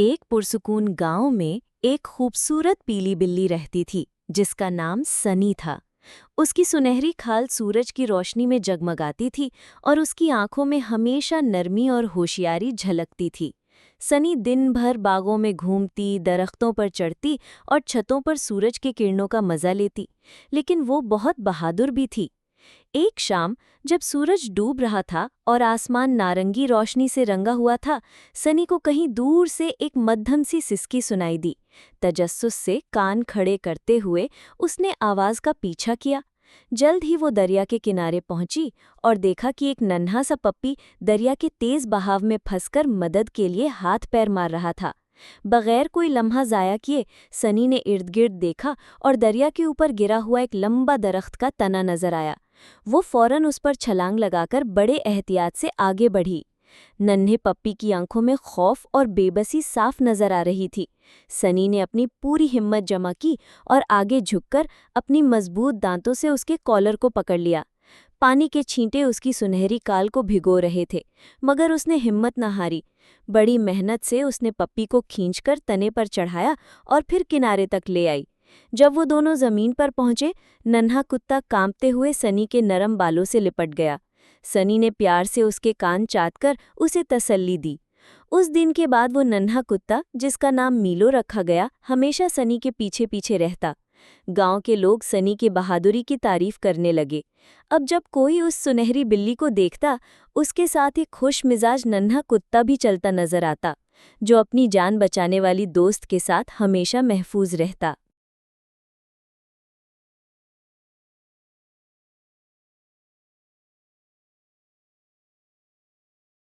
एक पुरसुकून गांव में एक खूबसूरत पीली बिल्ली रहती थी जिसका नाम सनी था। उसकी सुनहरी खाल सूरज की रोशनी में जगमगाती थी और उसकी आंखों में हमेशा नरमी और होशियारी झलकती थी। सनी दिन भर बागों में घूमती, दरख्तों पर चढ़ती और छतों पर सूरज की किरणों का मजा लेती, लेकिन वो बहुत बहादुर भी थी। एक शाम जब सूरज डूब रहा था और आसमान नारंगी रोशनी से रंगा हुआ था, सनी को कहीं दूर से एक मध्यम सी सिसकी सुनाई दी। तजस्सुस से कान खड़े करते हुए उसने आवाज का पीछा किया। जल्द ही वो दरिया के किनारे पहुंची और देखा कि एक नन्हा सा पप्पी दरिया के तेज बहाव में फंसकर मदद के लिए हाथ पैर मार रहा था। बगैर कोई लम्हा जाया किए सनी ने इर्द गिर्द देखा और दरिया के ऊपर गिरा हुआ एक लंबा दरख्त का तना नजर आया। वो फौरन उस पर छलांग लगाकर बड़े एहतियात से आगे बढ़ी। नन्हे पप्पी की आंखों में खौफ और बेबसी साफ नजर आ रही थी। सनी ने अपनी पूरी हिम्मत जमा की और आगे झुककर अपनी मजबूत दांतों से उसके कॉलर को पकड़ लिया। पानी के छींटे उसकी सुनहरी काल को भिगो रहे थे, मगर उसने हिम्मत न हारी। बड़ी मेहनत से उसने पप्पी को खींचकर तने पर चढ़ाया और फिर किनारे तक ले आई। जब वो दोनों जमीन पर पहुंचे, नन्हा कुत्ता कांपते हुए सनी के नरम बालों से लिपट गया। सनी ने प्यार से उसके कान चाटकर उसे तसल्ली दी। उस दिन के बाद वो नन्हा कुत्ता, जिसका नाम मीलो रखा गया, हमेशा सनी के पीछे पीछे रहता। गांव के लोग सनी की बहादुरी की तारीफ करने लगे। अब जब कोई उस सुनहरी बिल्ली को देखता, उसके साथ एक खुश मिजाज नन्हा कुत्ता भी चलता नजर आता, जो अपनी जान बचाने वाली दोस्त के साथ हमेशा महफूज रहता।